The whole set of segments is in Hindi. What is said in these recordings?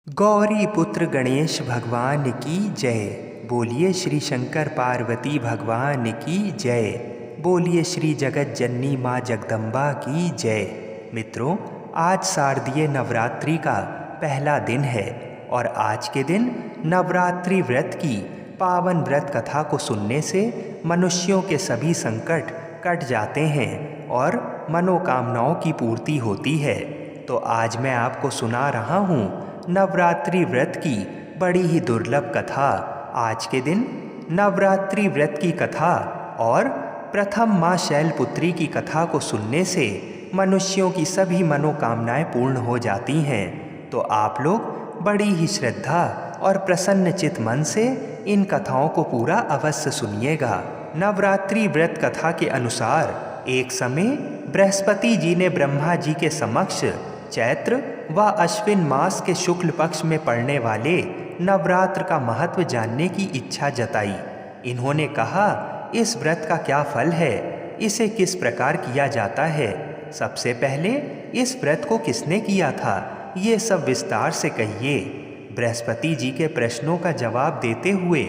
गौरी पुत्र गणेश भगवान की जय। बोलिए श्री शंकर पार्वती भगवान की जय। बोलिए श्री जगत जननी माँ जगदम्बा की जय। मित्रों, आज शारदीय नवरात्रि का पहला दिन है और आज के दिन नवरात्रि व्रत की पावन व्रत कथा को सुनने से मनुष्यों के सभी संकट कट जाते हैं और मनोकामनाओं की पूर्ति होती है। तो आज मैं आपको सुना रहा हूँ नवरात्रि व्रत की बड़ी ही दुर्लभ कथा। आज के दिन नवरात्रि व्रत की कथा और प्रथम माँ शैलपुत्री की कथा को सुनने से मनुष्यों की सभी मनोकामनाएं पूर्ण हो जाती हैं। तो आप लोग बड़ी ही श्रद्धा और प्रसन्न चित मन से इन कथाओं को पूरा अवश्य सुनिएगा। नवरात्रि व्रत कथा के अनुसार एक समय बृहस्पति जी ने ब्रह्मा जी के समक्ष चैत्र व अश्विन मास के शुक्ल पक्ष में पड़ने वाले नवरात्र का महत्व जानने की इच्छा जताई। इन्होंने कहा, इस व्रत का क्या फल है, इसे किस प्रकार किया जाता है, सबसे पहले इस व्रत को किसने किया था, ये सब विस्तार से कहिए। बृहस्पति जी के प्रश्नों का जवाब देते हुए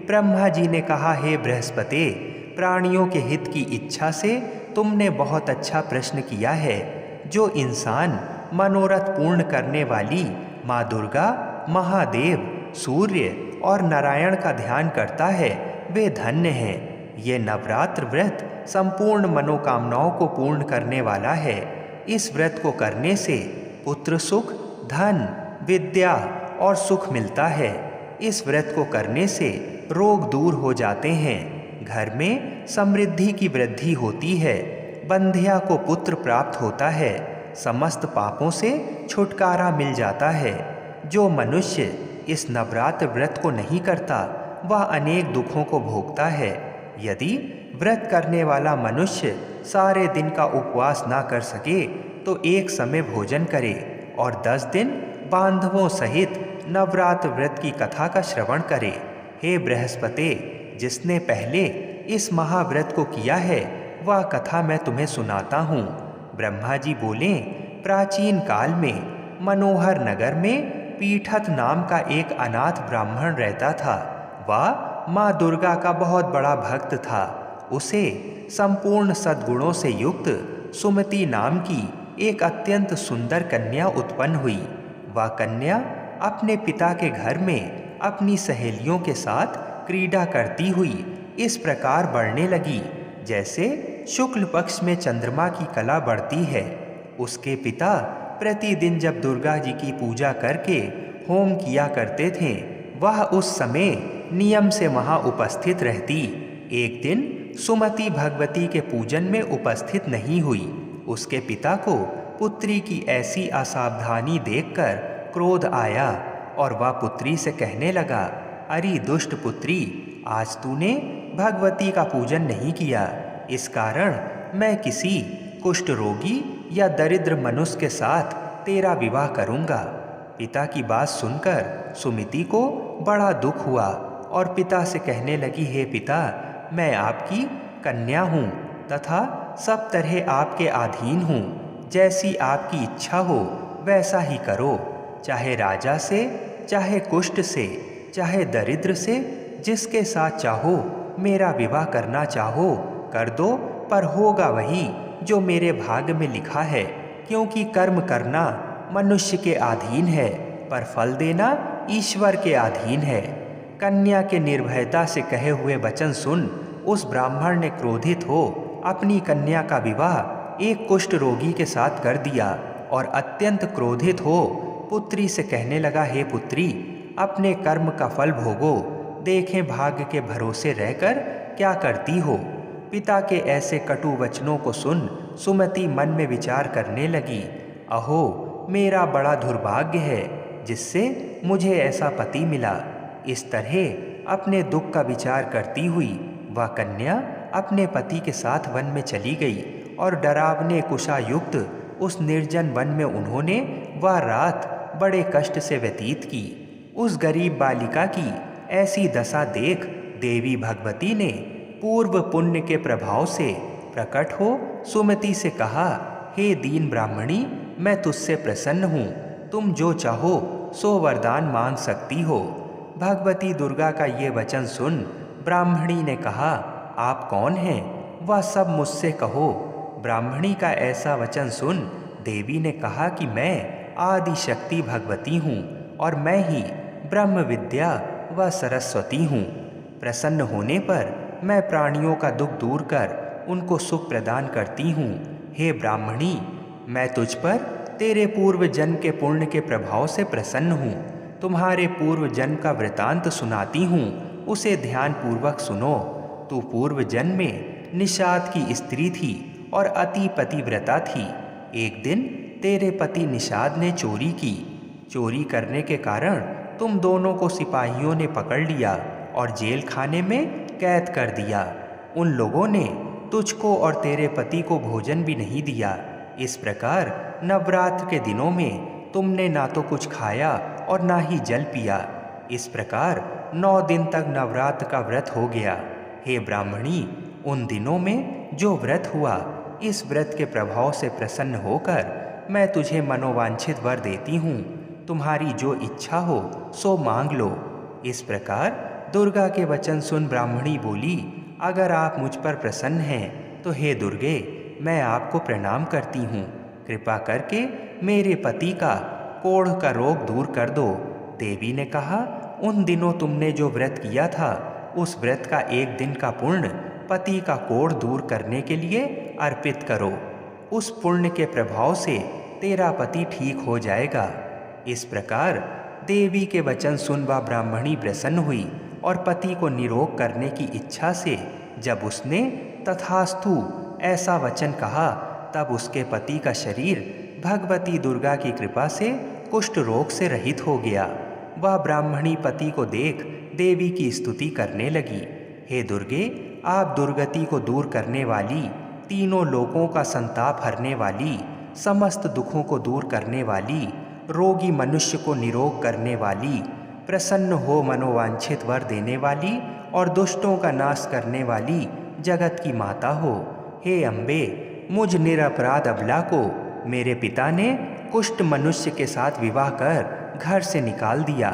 ब्रह्मा जी ने कहा, हे बृहस्पति, प्राणियों के हित की इच्छा से तुमने बहुत अच्छा प्रश्न किया है। जो इंसान मनोरथ पूर्ण करने वाली माँ दुर्गा, महादेव, सूर्य और नारायण का ध्यान करता है वे धन्य हैं। ये नवरात्र व्रत संपूर्ण मनोकामनाओं को पूर्ण करने वाला है। इस व्रत को करने से पुत्र सुख, धन, विद्या और सुख मिलता है। इस व्रत को करने से रोग दूर हो जाते हैं, घर में समृद्धि की वृद्धि होती है, बंध्या को पुत्र प्राप्त होता है, समस्त पापों से छुटकारा मिल जाता है। जो मनुष्य इस नवरात्र व्रत को नहीं करता वह अनेक दुखों को भोगता है। यदि व्रत करने वाला मनुष्य सारे दिन का उपवास ना कर सके तो एक समय भोजन करे और 10 दिन बांधवों सहित नवरात्र व्रत की कथा का श्रवण करे। हे बृहस्पति, जिसने पहले इस महाव्रत को किया है वह कथा मैं तुम्हें सुनाता हूँ। ब्रह्मा जी बोले, प्राचीन काल में मनोहर नगर में पीठत नाम का एक अनाथ ब्राह्मण रहता था। वह माँ दुर्गा का बहुत बड़ा भक्त था। उसे संपूर्ण सद्गुणों से युक्त सुमति नाम की एक अत्यंत सुंदर कन्या उत्पन्न हुई। वह कन्या अपने पिता के घर में अपनी सहेलियों के साथ क्रीड़ा करती हुई इस प्रकार बढ़ने लगी जैसे शुक्ल पक्ष में चंद्रमा की कला बढ़ती है। उसके पिता प्रतिदिन जब दुर्गा जी की पूजा करके होम किया करते थे वह उस समय नियम से वहाँ उपस्थित रहती। एक दिन सुमति भगवती के पूजन में उपस्थित नहीं हुई। उसके पिता को पुत्री की ऐसी असावधानी देखकर क्रोध आया और वह पुत्री से कहने लगा, अरे दुष्ट पुत्री, आज तूने भगवती का पूजन नहीं किया। इस कारण मैं किसी कुष्ठ रोगी या दरिद्र मनुष्य के साथ तेरा विवाह करूंगा। पिता की बात सुनकर सुमिति को बड़ा दुख हुआ और पिता से कहने लगी, हे पिता, मैं आपकी कन्या हूँ तथा सब तरह आपके अधीन हूँ। जैसी आपकी इच्छा हो वैसा ही करो। चाहे राजा से, चाहे कुष्ठ से, चाहे दरिद्र से, जिसके साथ चाहो मेरा विवाह करना चाहो कर दो, पर होगा वही जो मेरे भाग्य में लिखा है। क्योंकि कर्म करना मनुष्य के अधीन है पर फल देना ईश्वर के अधीन है। कन्या के निर्भयता से कहे हुए वचन सुन उस ब्राह्मण ने क्रोधित हो अपनी कन्या का विवाह एक कुष्ठ रोगी के साथ कर दिया और अत्यंत क्रोधित हो पुत्री से कहने लगा, हे पुत्री, अपने कर्म का फल भोगो, देखें भाग्य के भरोसे रहकर क्या करती हो। पिता के ऐसे कटु वचनों को सुन सुमति मन में विचार करने लगी, अहो, मेरा बड़ा दुर्भाग्य है जिससे मुझे ऐसा पति मिला। इस तरह अपने दुख का विचार करती हुई वह कन्या अपने पति के साथ वन में चली गई और डरावने कुशायुक्त उस निर्जन वन में उन्होंने वह रात बड़े कष्ट से व्यतीत की। उस गरीब बालिका की ऐसी दशा देख देवी भगवती ने पूर्व पुण्य के प्रभाव से प्रकट हो सुमति से कहा, हे दीन ब्राह्मणी, मैं तुझसे प्रसन्न हूँ, तुम जो चाहो सो वरदान मांग सकती हो। भगवती दुर्गा का ये वचन सुन ब्राह्मणी ने कहा, आप कौन हैं? वह सब मुझसे कहो। ब्राह्मणी का ऐसा वचन सुन देवी ने कहा कि मैं आदि शक्ति भगवती हूँ और मैं ही ब्रह्म विद्या व सरस्वती हूँ। प्रसन्न होने पर मैं प्राणियों का दुख दूर कर उनको सुख प्रदान करती हूँ। हे ब्राह्मणी, मैं तुझ पर तेरे पूर्व जन्म के पुण्य के प्रभाव से प्रसन्न हूँ। तुम्हारे पूर्व जन्म का वृतांत सुनाती हूँ, उसे ध्यान पूर्वक सुनो। तू पूर्व जन्म में निषाद की स्त्री थी और अति पतिव्रता थी। एक दिन तेरे पति निषाद ने चोरी की। चोरी करने के कारण तुम दोनों को सिपाहियों ने पकड़ लिया और जेल खाने में कैद कर दिया। उन लोगों ने तुझको और तेरे पति को भोजन भी नहीं दिया। इस प्रकार नवरात्र के दिनों में तुमने ना तो कुछ खाया और ना ही जल पिया। इस प्रकार 9 दिन तक नवरात्र का व्रत हो गया। हे ब्राह्मणी, उन दिनों में जो व्रत हुआ, इस व्रत के प्रभाव से प्रसन्न होकर मैं तुझे मनोवांछित वर देती हूँ। तुम्हारी जो इच्छा हो सो मांग लो। इस प्रकार दुर्गा के वचन सुन ब्राह्मणी बोली, अगर आप मुझ पर प्रसन्न हैं तो हे दुर्गे, मैं आपको प्रणाम करती हूँ। कृपा करके मेरे पति का कोढ़ का रोग दूर कर दो। देवी ने कहा, उन दिनों तुमने जो व्रत किया था, उस व्रत का एक दिन का पुण्य पति का कोढ़ दूर करने के लिए अर्पित करो। उस पुण्य के प्रभाव से तेरा पति ठीक हो जाएगा। इस प्रकार देवी के वचन सुन वह ब्राह्मणी प्रसन्न हुई और पति को निरोग करने की इच्छा से जब उसने तथास्तु ऐसा वचन कहा, तब उसके पति का शरीर भगवती दुर्गा की कृपा से कुष्ठ रोग से रहित हो गया। वह ब्राह्मणी पति को देख देवी की स्तुति करने लगी। हे दुर्गे, आप दुर्गति को दूर करने वाली, तीनों लोकों का संताप हरने वाली, समस्त दुखों को दूर करने वाली, रोगी मनुष्य को निरोग करने वाली, प्रसन्न हो मनोवांछित वर देने वाली और दुष्टों का नाश करने वाली जगत की माता हो। हे अम्बे, मुझ निरपराध अबला को मेरे पिता ने कुष्ठ मनुष्य के साथ विवाह कर घर से निकाल दिया।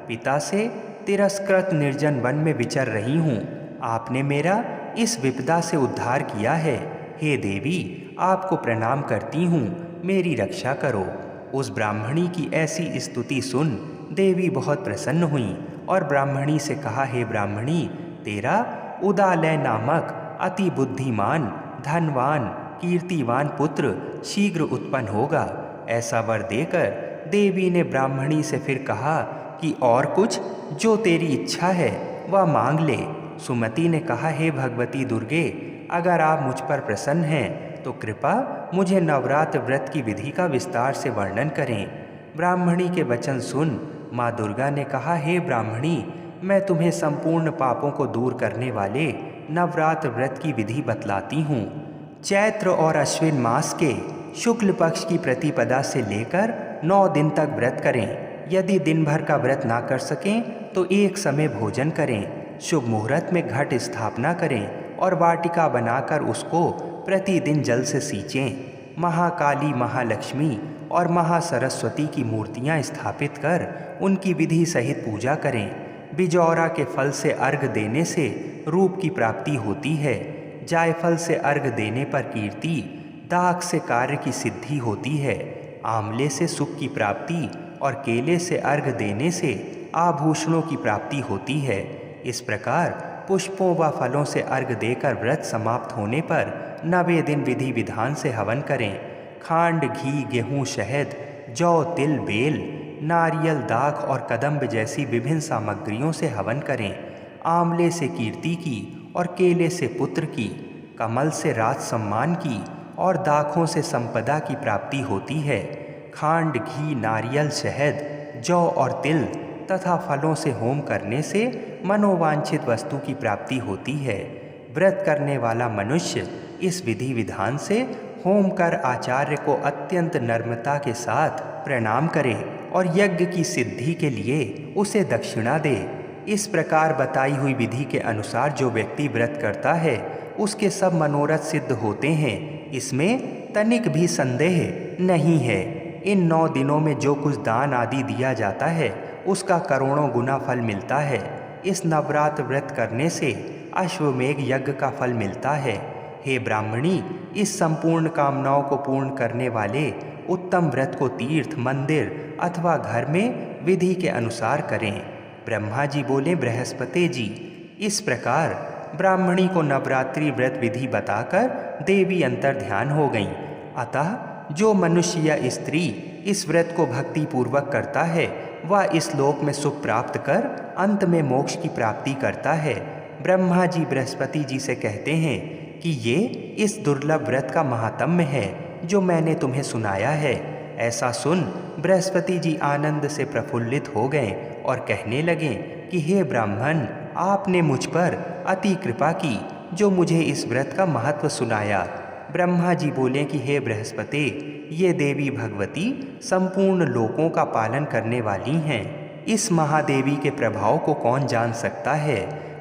पिता से तिरस्कृत निर्जन वन में विचर रही हूँ। आपने मेरा इस विपदा से उद्धार किया है। हे देवी, आपको प्रणाम करती हूँ, मेरी रक्षा करो। उस ब्राह्मणी की ऐसी स्तुति सुन देवी बहुत प्रसन्न हुई और ब्राह्मणी से कहा, हे ब्राह्मणी, तेरा उदालय नामक अति बुद्धिमान, धनवान, कीर्तिवान पुत्र शीघ्र उत्पन्न होगा। ऐसा वर देकर देवी ने ब्राह्मणी से फिर कहा कि और कुछ जो तेरी इच्छा है वह मांग ले। सुमति ने कहा, हे भगवती दुर्गे, अगर आप मुझ पर प्रसन्न हैं तो कृपा मुझे नवरात्र व्रत की विधि का विस्तार से वर्णन करें। ब्राह्मणी के वचन सुन माँ दुर्गा ने कहा, हे ब्राह्मणी, मैं तुम्हें संपूर्ण पापों को दूर करने वाले नवरात्र व्रत की विधि बतलाती हूँ। चैत्र और अश्विन मास के शुक्ल पक्ष की प्रतिपदा से लेकर 9 दिन तक व्रत करें। यदि दिन भर का व्रत ना कर सकें तो एक समय भोजन करें। शुभ मुहूर्त में घट स्थापना करें और वाटिका बनाकर उसको प्रतिदिन जल से सींचें। महाकाली, महालक्ष्मी और महासरस्वती की मूर्तियां स्थापित कर उनकी विधि सहित पूजा करें। बिजौरा के फल से अर्घ देने से रूप की प्राप्ति होती है। जायफल से अर्घ देने पर कीर्ति, दाख से कार्य की सिद्धि होती है। आंवले से सुख की प्राप्ति और केले से अर्घ देने से आभूषणों की प्राप्ति होती है। इस प्रकार पुष्पों व फलों से अर्घ देकर व्रत समाप्त होने पर 9वें दिन विधि विधान से हवन करें। खांड, घी, गेहूँ, शहद, जौ, तिल, बेल, नारियल, दाख और कदम्ब जैसी विभिन्न सामग्रियों से हवन करें। आंवले से कीर्ति की और केले से पुत्र की, कमल से राज सम्मान की और दाखों से संपदा की प्राप्ति होती है। खांड, घी, नारियल, शहद, जौ और तिल तथा फलों से होम करने से मनोवांछित वस्तु की प्राप्ति होती है। व्रत करने वाला मनुष्य इस विधि विधान से होम कर आचार्य को अत्यंत नम्रता के साथ प्रणाम करे और यज्ञ की सिद्धि के लिए उसे दक्षिणा दे। इस प्रकार बताई हुई विधि के अनुसार जो व्यक्ति व्रत करता है उसके सब मनोरथ सिद्ध होते हैं, इसमें तनिक भी संदेह नहीं है। इन 9 दिनों में जो कुछ दान आदि दिया जाता है उसका करोड़ों गुना फल मिलता है। इस नवरात्र व्रत करने से अश्वमेघ यज्ञ का फल मिलता है। हे ब्राह्मणी, इस संपूर्ण कामनाओं को पूर्ण करने वाले उत्तम व्रत को तीर्थ, मंदिर अथवा घर में विधि के अनुसार करें। ब्रह्मा जी बोले, बृहस्पति जी, इस प्रकार ब्राह्मणी को नवरात्रि व्रत विधि बताकर देवी अंतर ध्यान हो गईं। अतः जो मनुष्य या स्त्री इस व्रत को भक्ति पूर्वक करता है वह इस लोक में सुख प्राप्त कर अंत में मोक्ष की प्राप्ति करता है। ब्रह्मा जी बृहस्पति जी से कहते हैं कि ये इस दुर्लभ व्रत का महात्म्य है जो मैंने तुम्हें सुनाया है। ऐसा सुन बृहस्पति जी आनंद से प्रफुल्लित हो गए और कहने लगे कि हे ब्राह्मण, आपने मुझ पर अति कृपा की जो मुझे इस व्रत का महत्व सुनाया। ब्रह्मा जी बोले कि हे बृहस्पति, ये देवी भगवती संपूर्ण लोकों का पालन करने वाली हैं। इस महादेवी के प्रभाव को कौन जान सकता है।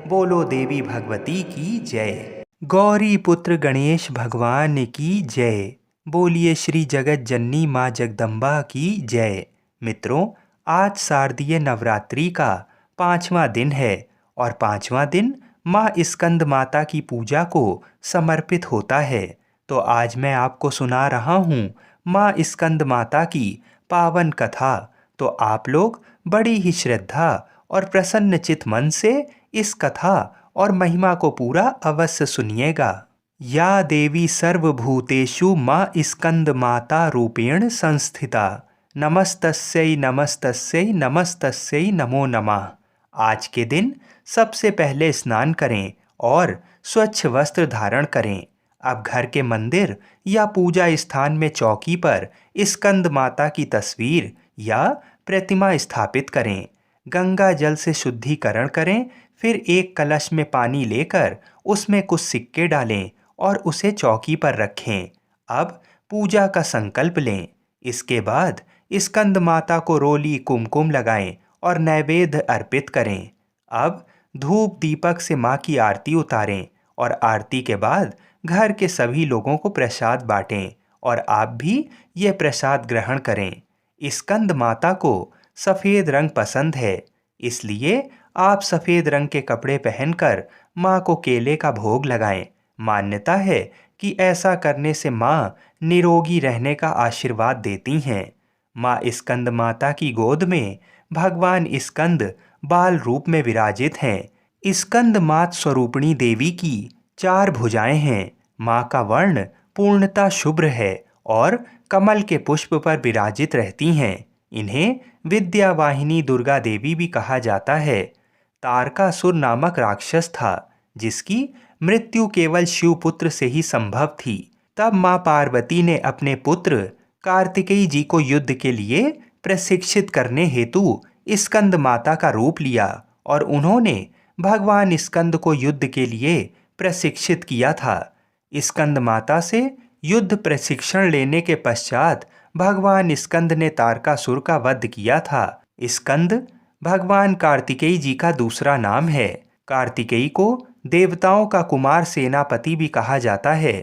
बोलो देवी भगवती की जय। गौरी पुत्र गणेश भगवान की जय। बोलिए श्री जगत जननी माँ जगदम्बा की जय। मित्रों, आज शारदीय नवरात्रि का 5वां दिन है और 5वां दिन माँ स्कंद माता की पूजा को समर्पित होता है। तो आज मैं आपको सुना रहा हूँ माँ स्कंद माता की पावन कथा। तो आप लोग बड़ी ही श्रद्धा और प्रसन्न चित मन से इस कथा और महिमा को पूरा अवश्य सुनिएगा। या देवी सर्वभूतेषु माँ स्कंद माता रूपेण संस्थिता, नमस्तस्यै नमस्तस्यै नमस्तस्यै नमो नमः। आज के दिन सबसे पहले स्नान करें और स्वच्छ वस्त्र धारण करें। अब घर के मंदिर या पूजा स्थान में चौकी पर स्कंद माता की तस्वीर या प्रतिमा स्थापित करें। गंगा जल से शुद्धिकरण करें। फिर एक कलश में पानी लेकर उसमें कुछ सिक्के डालें और उसे चौकी पर रखें। अब पूजा का संकल्प लें। इसके बाद स्कंद माता को रोली कुमकुम लगाएं और नैवेद्य अर्पित करें। अब धूप दीपक से माँ की आरती उतारें और आरती के बाद घर के सभी लोगों को प्रसाद बांटें और आप भी ये प्रसाद ग्रहण करें। स्कंद माता को सफ़ेद रंग पसंद है, इसलिए आप सफ़ेद रंग के कपड़े पहनकर माँ को केले का भोग लगाएं। मान्यता है कि ऐसा करने से माँ निरोगी रहने का आशीर्वाद देती हैं। माँ स्कंद माता की गोद में भगवान स्कंद बाल रूप में विराजित हैं। स्कंद मात स्वरूपिणी देवी की 4 भुजाएं हैं। माँ का वर्ण पूर्णतः शुभ्र है और कमल के पुष्प पर विराजित रहती हैं। इन्हें विद्यावाहिनी दुर्गा देवी भी कहा जाता है। तारकासुर नामक राक्षस था जिसकी मृत्यु केवल शिवपुत्र से ही संभव थी। तब माँ पार्वती ने अपने पुत्र कार्तिकेय जी को युद्ध के लिए प्रशिक्षित करने हेतु स्कंद माता का रूप लिया और उन्होंने भगवान स्कंद को युद्ध के लिए प्रशिक्षित किया था। स्कंद माता से युद्ध प्रशिक्षण लेने के पश्चात भगवान स्कंद ने तारकासुर का वध किया था। स्कंद भगवान कार्तिकेय जी का दूसरा नाम है। कार्तिकेय को देवताओं का कुमार सेनापति भी कहा जाता है।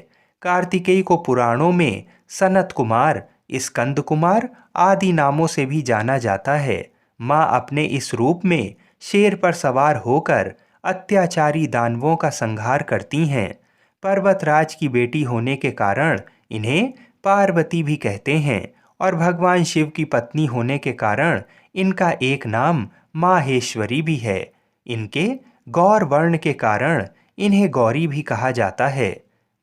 कार्तिकेय को पुराणों में सनत कुमार, स्कंद कुमार आदि नामों से भी जाना जाता है। माँ अपने इस रूप में शेर पर सवार होकर अत्याचारी दानवों का संहार करती हैं। पर्वतराज की बेटी होने के कारण इन्हें पार्वती भी कहते हैं और भगवान शिव की पत्नी होने के कारण इनका एक नाम माहेश्वरी भी है। इनके गौर वर्ण के कारण इन्हें गौरी भी कहा जाता है।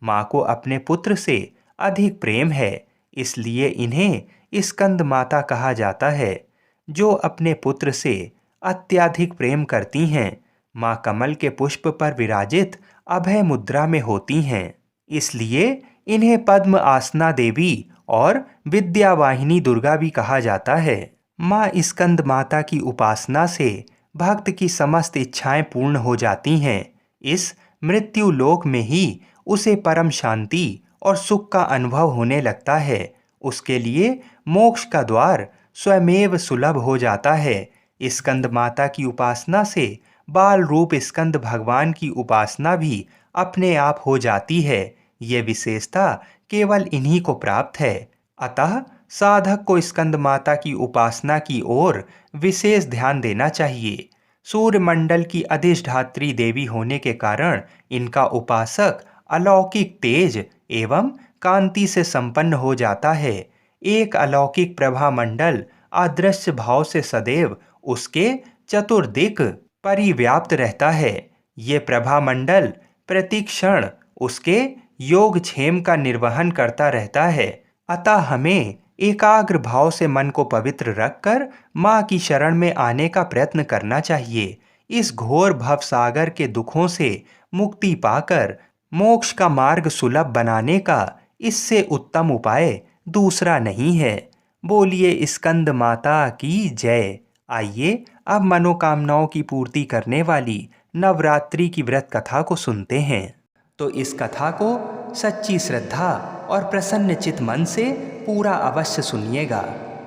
माँ को अपने पुत्र से अधिक प्रेम है, इसलिए इन्हें स्कंद माता कहा जाता है। जो अपने पुत्र से अत्यधिक प्रेम करती हैं, माँ कमल के पुष्प पर विराजित अभय मुद्रा में होती हैं, इसलिए इन्हें पद्म आसना देवी और विद्यावाहिनी दुर्गा भी कहा जाता है। माँ स्कंद माता की उपासना से भक्त की समस्त इच्छाएं पूर्ण हो जाती हैं। इस मृत्यु लोक में ही उसे परम शांति और सुख का अनुभव होने लगता है। उसके लिए मोक्ष का द्वार स्वयमेव सुलभ हो जाता है। स्कंद माता की उपासना से बाल रूप स्कंद भगवान की उपासना भी अपने आप हो जाती है। ये विशेषता केवल इन्हीं को प्राप्त है। अतः साधक को स्कंद माता की उपासना की ओर विशेष ध्यान देना चाहिए। सूर्यमंडल की अधिष्ठात्री देवी होने के कारण इनका उपासक अलौकिक तेज एवं कांति से संपन्न हो जाता है। एक अलौकिक प्रभा मंडल अदृश्य भाव से सदैव उसके चतुर्दिक परिव्याप्त रहता है। ये प्रभा मंडल प्रति क्षण उसके योगक्षेम का निर्वहन करता रहता है। अतः हमें एकाग्र भाव से मन को पवित्र रखकर माँ की शरण में आने का प्रयत्न करना चाहिए। इस घोर भवसागर के दुखों से मुक्ति पाकर मोक्ष का मार्ग सुलभ बनाने का इससे उत्तम उपाय दूसरा नहीं है। बोलिए स्कंद माता की जय। आइए अब मनोकामनाओं की पूर्ति करने वाली नवरात्रि की व्रत कथा को सुनते हैं। तो इस कथा को सच्ची श्रद्धा और प्रसन्न चित मन से पूरा अवश्य सुनिएगा।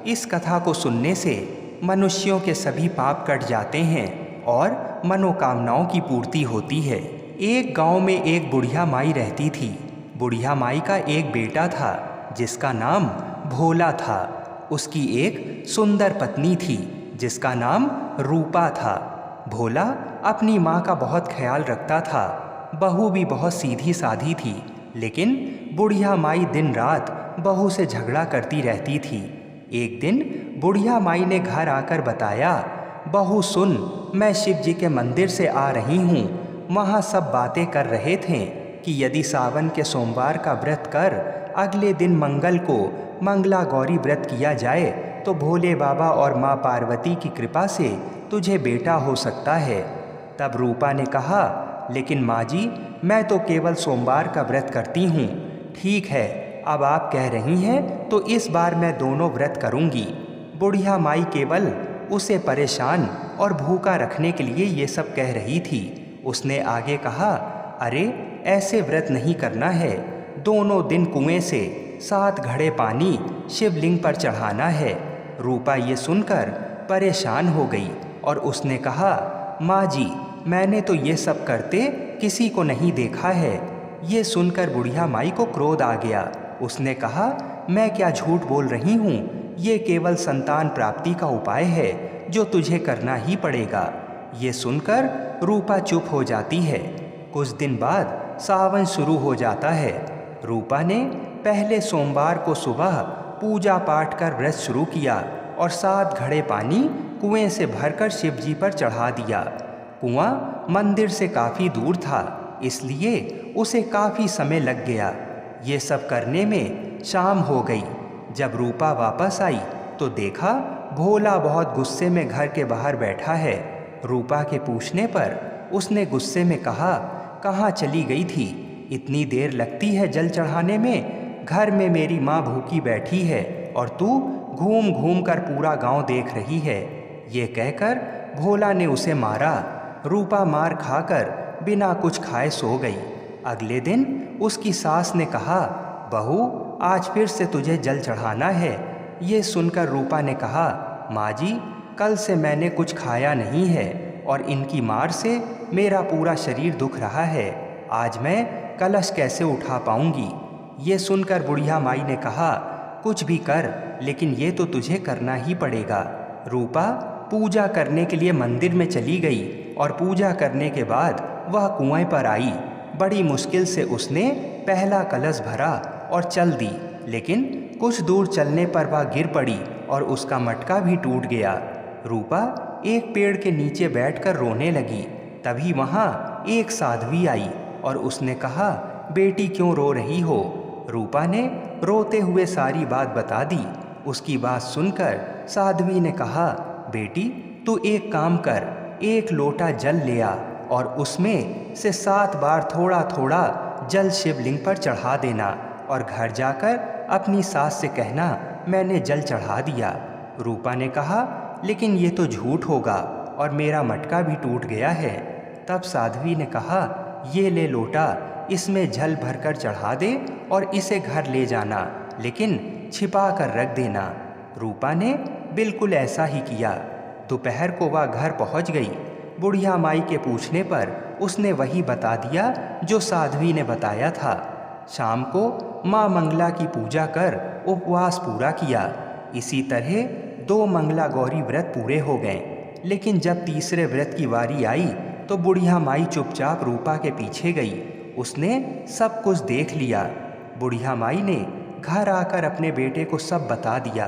इस कथा को सुनने से मनुष्यों के सभी पाप कट जाते हैं और मनोकामनाओं की पूर्ति होती है। एक गांव में एक बुढ़िया माई रहती थी। बुढ़िया माई का एक बेटा था जिसका नाम भोला था। उसकी एक सुंदर पत्नी थी जिसका नाम रूपा था। भोला अपनी माँ का बहुत ख्याल रखता था। बहू भी बहुत सीधी साधी थी, लेकिन बुढ़िया माई दिन रात बहू से झगड़ा करती रहती थी। एक दिन बुढ़िया माई ने घर आकर बताया, बहू सुन, मैं शिव जी के मंदिर से आ रही हूँ। वहाँ सब बातें कर रहे थे कि यदि सावन के सोमवार का व्रत कर अगले दिन मंगल को मंगला गौरी व्रत किया जाए तो भोले बाबा और माँ पार्वती की कृपा से तुझे बेटा हो सकता है। तब रूपा ने कहा, लेकिन माँ जी, मैं तो केवल सोमवार का व्रत करती हूँ। ठीक है, अब आप कह रही हैं तो इस बार मैं दोनों व्रत करूँगी। बुढ़िया माई केवल उसे परेशान और भूखा रखने के लिए ये सब कह रही थी। उसने आगे कहा, अरे ऐसे व्रत नहीं करना है। दोनों दिन कुएं से 7 घड़े पानी शिवलिंग पर चढ़ाना है। रूपा ये सुनकर परेशान हो गई और उसने कहा, माँ जी, मैंने तो ये सब करते किसी को नहीं देखा है। ये सुनकर बुढ़िया माई को क्रोध आ गया। उसने कहा, मैं क्या झूठ बोल रही हूँ, ये केवल संतान प्राप्ति का उपाय है जो तुझे करना ही पड़ेगा। ये सुनकर रूपा चुप हो जाती है। कुछ दिन बाद सावन शुरू हो जाता है। रूपा ने पहले सोमवार को सुबह पूजा पाठ कर व्रत शुरू किया और 7 घड़े पानी कुएं से भरकर शिव जी पर चढ़ा दिया। कुआं मंदिर से काफ़ी दूर था, इसलिए उसे काफ़ी समय लग गया। ये सब करने में शाम हो गई। जब रूपा वापस आई तो देखा भोला बहुत गुस्से में घर के बाहर बैठा है। रूपा के पूछने पर उसने गुस्से में कहा, कहाँ चली गई थी? इतनी देर लगती है जल चढ़ाने में? घर में मेरी माँ भूखी बैठी है और तू घूम घूम कर पूरा गांव देख रही है। ये कहकर भोला ने उसे मारा। रूपा मार खाकर बिना कुछ खाए सो गई। अगले दिन उसकी सास ने कहा, बहू, आज फिर से तुझे जल चढ़ाना है। ये सुनकर रूपा ने कहा, माँ जी, कल से मैंने कुछ खाया नहीं है और इनकी मार से मेरा पूरा शरीर दुख रहा है। आज मैं कलश कैसे उठा पाऊंगी? ये सुनकर बुढ़िया माई ने कहा, कुछ भी कर, लेकिन ये तो तुझे करना ही पड़ेगा। रूपा पूजा करने के लिए मंदिर में चली गई और पूजा करने के बाद वह कुएं पर आई। बड़ी मुश्किल से उसने पहला कलश भरा और चल दी, लेकिन कुछ दूर चलने पर वह गिर पड़ी और उसका मटका भी टूट गया। रूपा एक पेड़ के नीचे बैठकर रोने लगी। तभी वहाँ एक साध्वी आई और उसने कहा, बेटी क्यों रो रही हो? रूपा ने रोते हुए सारी बात बता दी। उसकी बात सुनकर साध्वी ने कहा, बेटी, तू एक काम कर, एक लोटा जल ले आ और उसमें से 7 बार थोड़ा थोड़ा जल शिवलिंग पर चढ़ा देना और घर जाकर अपनी सास से कहना, मैंने जल चढ़ा दिया। रूपा ने कहा, लेकिन ये तो झूठ होगा और मेरा मटका भी टूट गया है। तब साध्वी ने कहा, ये ले लोटा, इसमें जल भरकर चढ़ा दे और इसे घर ले जाना, लेकिन छिपा कर रख देना। रूपा ने बिल्कुल ऐसा ही किया। दोपहर को वह घर पहुंच गई। बुढ़िया माई के पूछने पर उसने वही बता दिया जो साध्वी ने बताया था। शाम को माँ मंगला की पूजा कर उपवास पूरा किया इसी तरह 2 मंगला गौरी व्रत पूरे हो गए। लेकिन जब तीसरे व्रत की बारी आई तो बुढ़िया माई चुपचाप रूपा के पीछे गई। उसने सब कुछ देख लिया। बुढ़िया माई ने घर आकर अपने बेटे को सब बता दिया।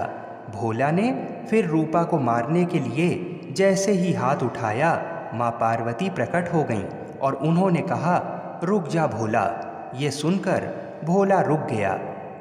भोला ने फिर रूपा को मारने के लिए जैसे ही हाथ उठाया, माँ पार्वती प्रकट हो गईं और उन्होंने कहा, रुक जा भोला। ये सुनकर भोला रुक गया।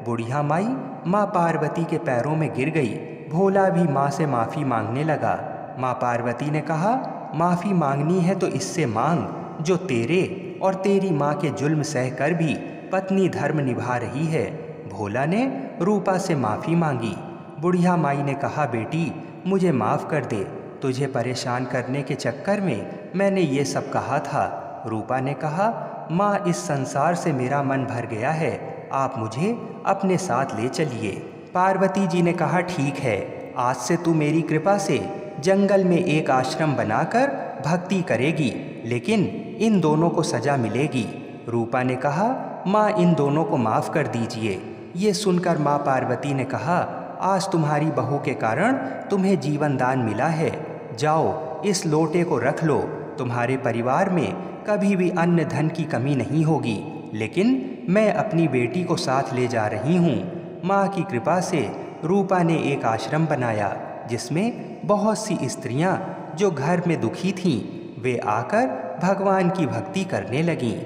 बुढ़िया माई माँ पार्वती के पैरों में गिर गई। भोला भी माँ से माफ़ी मांगने लगा। माँ पार्वती ने कहा, माफ़ी मांगनी है तो इससे मांग जो तेरे और तेरी माँ के जुल्म सहकर भी पत्नी धर्म निभा रही है। भोला ने रूपा से माफ़ी मांगी। बुढ़िया माई ने कहा, बेटी मुझे माफ़ कर दे, तुझे परेशान करने के चक्कर में मैंने ये सब कहा था। रूपा ने कहा, माँ इस संसार से मेरा मन भर गया है, आप मुझे अपने साथ ले चलिए। पार्वती जी ने कहा, ठीक है, आज से तू मेरी कृपा से जंगल में एक आश्रम बनाकर भक्ति करेगी, लेकिन इन दोनों को सजा मिलेगी। रूपा ने कहा, माँ इन दोनों को माफ़ कर दीजिए। ये सुनकर माँ पार्वती ने कहा, आज तुम्हारी बहू के कारण तुम्हें जीवन दान मिला है, जाओ इस लोटे को रख लो। तुम्हारे परिवार में कभी भी अन्न धन की कमी नहीं होगी, लेकिन मैं अपनी बेटी को साथ ले जा रही हूँ। माँ की कृपा से रूपा ने एक आश्रम बनाया जिसमें बहुत सी स्त्रियाँ जो घर में दुखी थीं, वे आकर भगवान की भक्ति करने लगीं।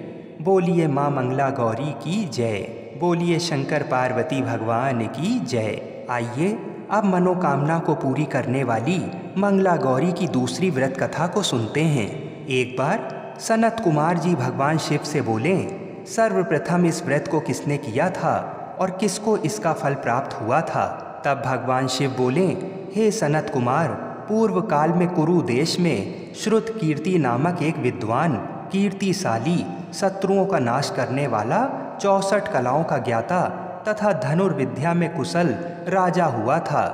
बोलिए माँ मंगला गौरी की जय। बोलिए शंकर पार्वती भगवान की जय। आइए अब मनोकामना को पूरी करने वाली मंगला गौरी की दूसरी व्रत कथा को सुनते हैं। एक बार सनत कुमार जी भगवान शिव से बोले, सर्वप्रथम इस व्रत को किसने किया था और किसको इसका फल प्राप्त हुआ था? तब भगवान शिव बोले, हे सनत कुमार, पूर्व काल में कुरु देश में श्रुत कीर्ति नामक एक विद्वान, कीर्तिशाली, शत्रुओं का नाश करने वाला, 64 कलाओं का ज्ञाता तथा धनुर्विद्या में कुशल राजा हुआ था।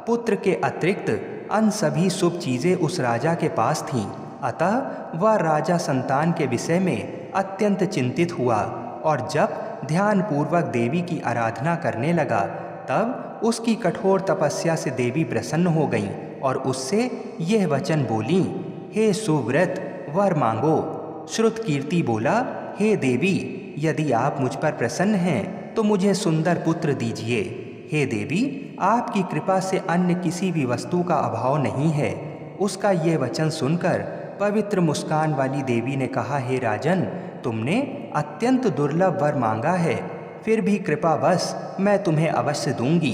पुत्र के अतिरिक्त अन्य सभी शुभ चीज़ें उस राजा के पास थीं। अतः वह राजा संतान के विषय में अत्यंत चिंतित हुआ और जब ध्यानपूर्वक देवी की आराधना करने लगा तब उसकी कठोर तपस्या से देवी प्रसन्न हो गईं और उससे यह वचन बोली, हे सुव्रत वर मांगो। श्रुत कीर्ति बोला, हे देवी, यदि आप मुझ पर प्रसन्न हैं तो मुझे सुंदर पुत्र दीजिए। हे देवी, आपकी कृपा से अन्य किसी भी वस्तु का अभाव नहीं है। उसका ये वचन सुनकर पवित्र मुस्कान वाली देवी ने कहा, हे राजन, तुमने अत्यंत दुर्लभ वर मांगा है, फिर भी कृपावश मैं तुम्हें अवश्य दूंगी।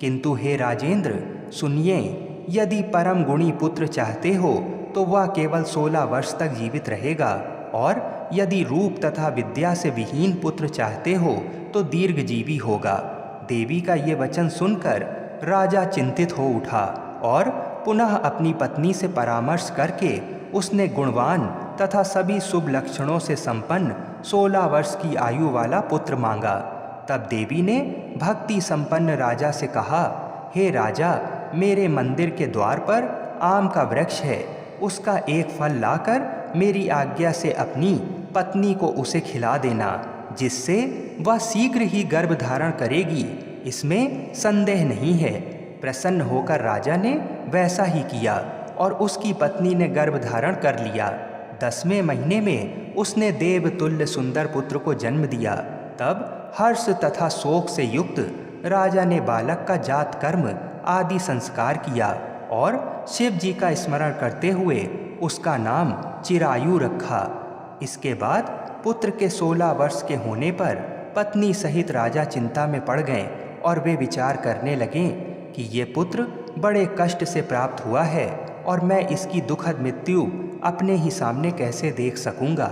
किंतु हे राजेंद्र सुनिए, यदि परम गुणी पुत्र चाहते हो तो वह केवल 16 वर्ष तक जीवित रहेगा, और यदि रूप तथा विद्या से विहीन पुत्र चाहते हो तो दीर्घजीवी होगा। देवी का ये वचन सुनकर राजा चिंतित हो उठा और पुनः अपनी पत्नी से परामर्श करके उसने गुणवान तथा सभी शुभ लक्षणों से संपन्न 16 वर्ष की आयु वाला पुत्र मांगा। तब देवी ने भक्ति संपन्न राजा से कहा, हे राजा, मेरे मंदिर के द्वार पर आम का वृक्ष है, उसका एक फल लाकर मेरी आज्ञा से अपनी पत्नी को उसे खिला देना, जिससे वह शीघ्र ही गर्भ धारण करेगी, इसमें संदेह नहीं है। प्रसन्न होकर राजा ने वैसा ही किया और उसकी पत्नी ने गर्भ धारण कर लिया। 10वें महीने में उसने देवतुल्य सुंदर पुत्र को जन्म दिया। तब हर्ष तथा शोक से युक्त राजा ने बालक का जात कर्म आदि संस्कार किया और शिव जी का स्मरण करते हुए उसका नाम चिरायु रखा। इसके बाद पुत्र के 16 वर्ष के होने पर पत्नी सहित राजा चिंता में पड़ गए और वे विचार करने लगे कि ये पुत्र बड़े कष्ट से प्राप्त हुआ है और मैं इसकी दुखद मृत्यु अपने ही सामने कैसे देख सकूंगा।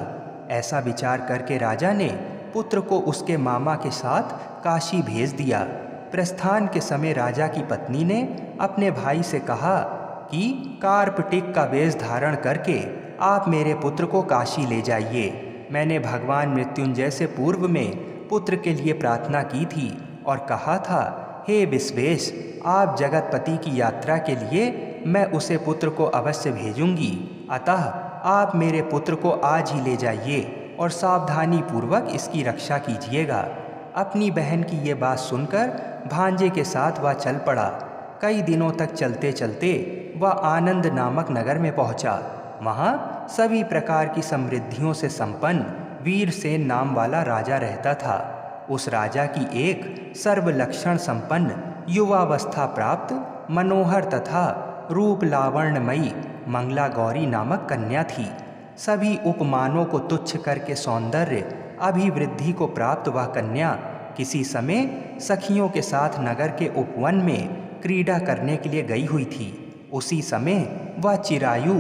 ऐसा विचार करके राजा ने पुत्र को उसके मामा के साथ काशी भेज दिया। प्रस्थान के समय राजा की पत्नी ने अपने भाई से कहा कि कार्पटिक का वेश धारण करके आप मेरे पुत्र को काशी ले जाइए। मैंने भगवान मृत्युंजय से पूर्व में पुत्र के लिए प्रार्थना की थी और कहा था, हे विश्वेश, आप जगतपति की यात्रा के लिए मैं उसे पुत्र को अवश्य भेजूंगी। अतः आप मेरे पुत्र को आज ही ले जाइए और सावधानी पूर्वक इसकी रक्षा कीजिएगा। अपनी बहन की ये बात सुनकर भांजे के साथ वह चल पड़ा। कई दिनों तक चलते चलते वह आनंद नामक नगर में पहुंचा। वहां सभी प्रकार की समृद्धियों से संपन्न वीरसेन नाम वाला राजा रहता था। उस राजा की एक सर्वलक्षण संपन्न युवावस्था प्राप्त मनोहर तथा रूप लावण्यमयी मंगला गौरी नामक कन्या थी। सभी उपमानों को तुच्छ करके सौंदर्य अभिवृद्धि को प्राप्त वह कन्या किसी समय सखियों के साथ नगर के उपवन में क्रीड़ा करने के लिए गई हुई थी। उसी समय वह चिरायु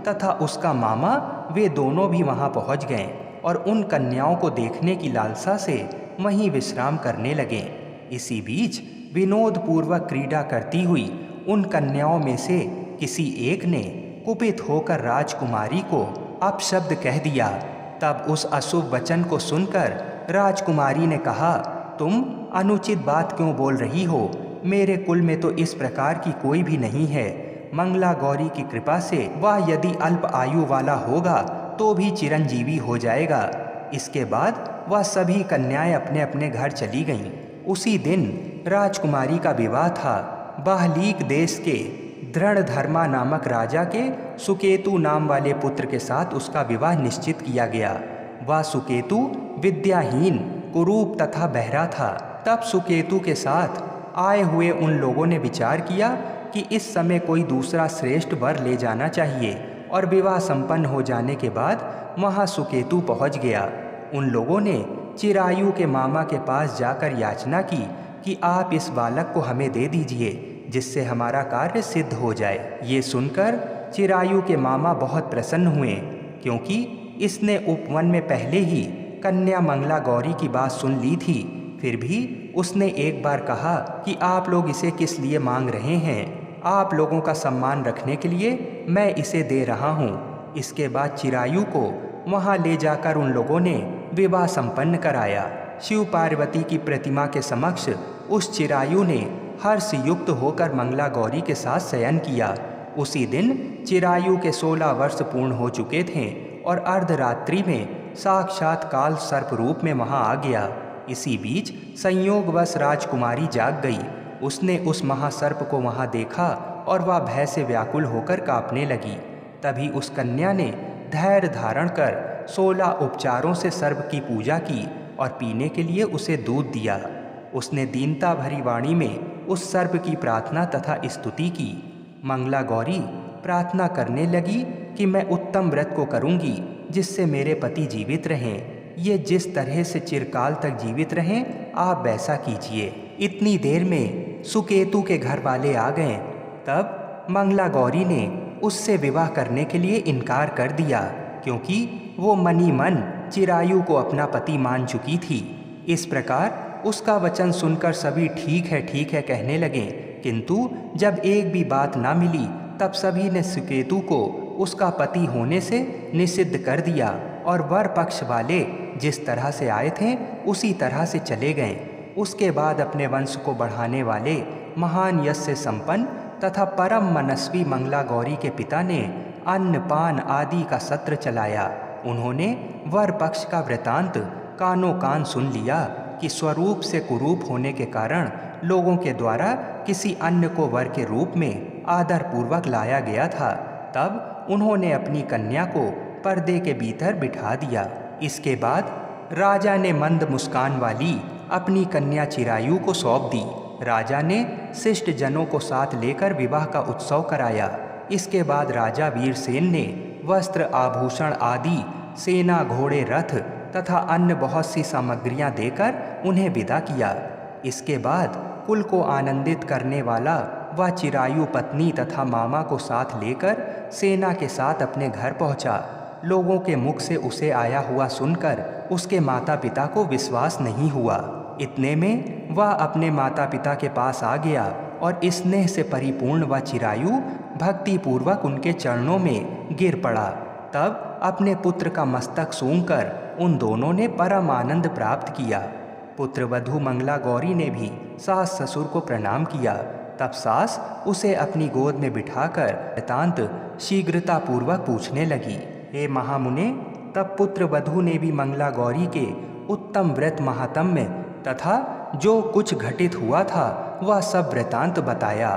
तथा उसका मामा वे दोनों भी वहां पहुंच गए और उन कन्याओं को देखने की लालसा से वहीं विश्राम करने लगे। इसी बीच विनोद पूर्वक क्रीड़ा करती हुई उन कन्याओं में से किसी एक ने कुपित होकर राजकुमारी को अपशब्द कह दिया। तब उस अशुभ वचन को सुनकर राजकुमारी ने कहा, तुम अनुचित बात क्यों बोल रही हो? मेरे कुल में तो इस प्रकार की कोई भी नहीं है। मंगला गौरी की कृपा से वह यदि अल्प आयु वाला होगा तो भी चिरंजीवी हो जाएगा। इसके बाद वह सभी कन्याएं अपने अपने घर चली गईं। उसी दिन राजकुमारी का विवाह था। बाहलीक देश के दृढ़धर्मा नामक राजा के सुकेतु नाम वाले पुत्र के साथ उसका विवाह निश्चित किया गया। वह सुकेतु विद्याहीन, कुरूप तथा बहरा था। तब सुकेतु के साथ आए हुए उन लोगों ने विचार किया कि इस समय कोई दूसरा श्रेष्ठ वर ले जाना चाहिए और विवाह संपन्न हो जाने के बाद वहाँ सुकेतु पहुँच गया। उन लोगों ने चिरायु के मामा के पास जाकर याचना की कि आप इस बालक को हमें दे दीजिए जिससे हमारा कार्य सिद्ध हो जाए। ये सुनकर चिरायु के मामा बहुत प्रसन्न हुए, क्योंकि इसने उपवन में पहले ही कन्या मंगला गौरी की बात सुन ली थी। फिर भी उसने एक बार कहा कि आप लोग इसे किस लिए मांग रहे हैं? आप लोगों का सम्मान रखने के लिए मैं इसे दे रहा हूँ। इसके बाद चिरायु को वहाँ ले जाकर उन लोगों ने विवाह संपन्न कराया। शिव पार्वती की प्रतिमा के समक्ष उस चिरायु ने हर्ष युक्त होकर मंगला गौरी के साथ शयन किया। उसी दिन चिरायु के 16 वर्ष पूर्ण हो चुके थे और अर्धरात्रि में साक्षात काल सर्प रूप में वहां आ गया। इसी बीच संयोगवश राजकुमारी जाग गई। उसने उस महासर्प को वहां देखा और वह भय से व्याकुल होकर कांपने लगी। तभी उस कन्या ने धैर्य धारण कर 16 उपचारों से सर्प की पूजा की और पीने के लिए उसे दूध दिया। उसने दीनता भरी वाणी में उस सर्प की प्रार्थना तथा स्तुति की। मंगला गौरी प्रार्थना करने लगी कि मैं उत्तम व्रत को करूंगी जिससे मेरे पति जीवित रहें। ये जिस तरह से चिरकाल तक जीवित रहें आप वैसा कीजिए। इतनी देर में सुकेतु के घर वाले आ गए। तब मंगला गौरी ने उससे विवाह करने के लिए इनकार कर दिया, क्योंकि वो मनी मन चिरायु को अपना पति मान चुकी थी। इस प्रकार उसका वचन सुनकर सभी ठीक है कहने लगे, किंतु जब एक भी बात ना मिली तब सभी ने सुकेतु को उसका पति होने से निषिद्ध कर दिया और वर पक्ष वाले जिस तरह से आए थे उसी तरह से चले गए। उसके बाद अपने वंश को बढ़ाने वाले महान यश से संपन्न तथा परम मनस्वी मंगला गौरी के पिता ने अन्न पान आदि का सत्र चलाया। उन्होंने वर पक्ष का वृतांत कानों कान सुन लिया कि स्वरूप से कुरूप होने के कारण लोगों के द्वारा किसी अन्य को वर के रूप में आदर पूर्वक लाया गया था। तब उन्होंने अपनी कन्या को पर्दे के भीतर बिठा दिया। इसके बाद राजा ने मंद मुस्कान वाली अपनी कन्या चिरायु को सौंप दी। राजा ने शिष्ट जनों को साथ लेकर विवाह का उत्सव कराया। इसके बाद राजा वीरसेन ने वस्त्र आभूषण आदि सेना घोड़े रथ तथा अन्य बहुत सी सामग्रियां देकर उन्हें विदा किया। इसके बाद कुल को आनंदित करने वाला वह चिरायु पत्नी तथा मामा को साथ लेकर सेना के साथ अपने घर पहुंचा। लोगों के मुख से उसे आया हुआ सुनकर उसके माता पिता को विश्वास नहीं हुआ। इतने में वह अपने माता पिता के पास आ गया और स्नेह से परिपूर्ण वह चिरायु भक्तिपूर्वक उनके चरणों में गिर पड़ा। तब अपने पुत्र का मस्तक सूंघकर उन दोनों ने परम आनंद प्राप्त किया। पुत्रवधू मंगला गौरी ने भी सास ससुर को प्रणाम किया। तब सास उसे अपनी गोद में बिठाकर वृतांत शीघ्रतापूर्वक पूछने लगी। हे महामुने, तब पुत्रवधू ने भी मंगला गौरी के उत्तम व्रत महात्म्य तथा जो कुछ घटित हुआ था वह सब वृतांत बताया।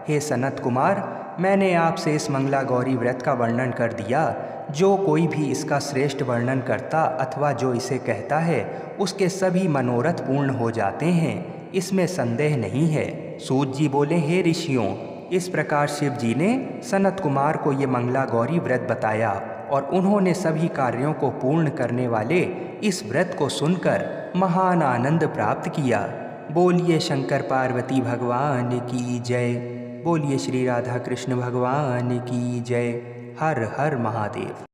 हे सनत कुमार, मैंने आपसे इस मंगला गौरी व्रत का वर्णन कर दिया। जो कोई भी इसका श्रेष्ठ वर्णन करता अथवा जो इसे कहता है, उसके सभी मनोरथ पूर्ण हो जाते हैं, इसमें संदेह नहीं है। सूत जी बोले, हे ऋषियों, इस प्रकार शिव जी ने सनत कुमार को ये मंगला गौरी व्रत बताया और उन्होंने सभी कार्यों को पूर्ण करने वाले इस व्रत को सुनकर महान आनंद प्राप्त किया। बोलिए शंकर पार्वती भगवान की जय। बोलिए श्री राधा कृष्ण भगवान की जय। हर हर महादेव।